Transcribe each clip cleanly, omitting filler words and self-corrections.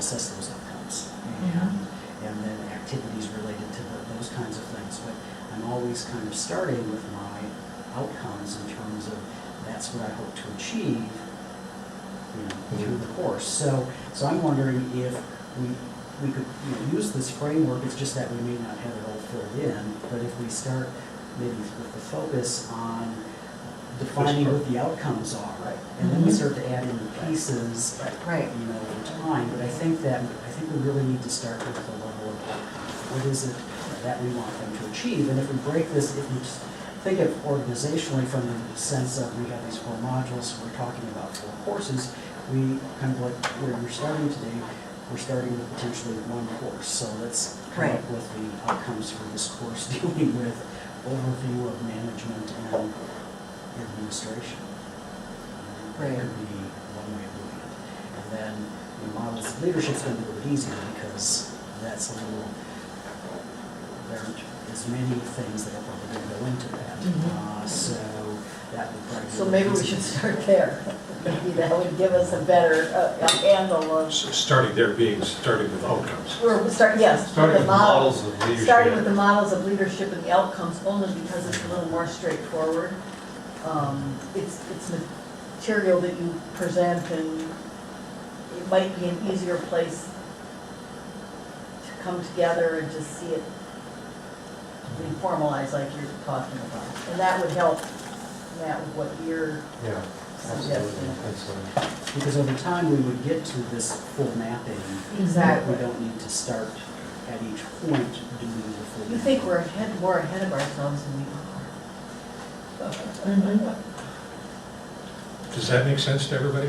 assess those outcomes. And then activities related to those kinds of things. But I'm always kind of starting with my outcomes in terms of that's what I hope to achieve, through the course. So I'm wondering if we could use this framework. It's just that we may not have it all filled in, but if we start maybe with the focus on defining what the outcomes are, and then we start to add in the pieces, over time. But I think we really need to start with the level of what is it that we want them to achieve. And if we break this, if we just think of organizationally from the sense of we have these 4 modules, we're talking about 4 courses, we kind of like where you're starting today, we're starting with potentially 1 course. So let's come up with the outcomes for this course dealing with overview of management and administration. That could be one way of doing it. And then models of leadership is going to be a little easier because that's a little, there aren't as many things that are probably going to go into that. So that would probably be. So maybe we should start there. Maybe that would give us a better handle of. So starting there being starting with outcomes. Starting with the models of leadership. Starting with the models of leadership and the outcomes only because it's a little more straightforward. It's material that you present, and it might be an easier place to come together and just see it being formalized like you're talking about. And that would help, Matt, with what you're suggesting. Absolutely. Because over time we would get to this full mapping. Exactly. We don't need to start at each point doing the full You think we're more ahead of ourselves than we are. Does that make sense to everybody?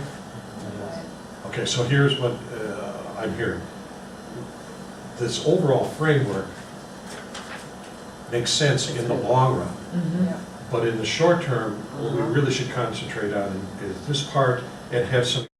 Okay, so here's what I'm hearing. This overall framework makes sense in the long run. But in the short term, what we really should concentrate on is this part and have some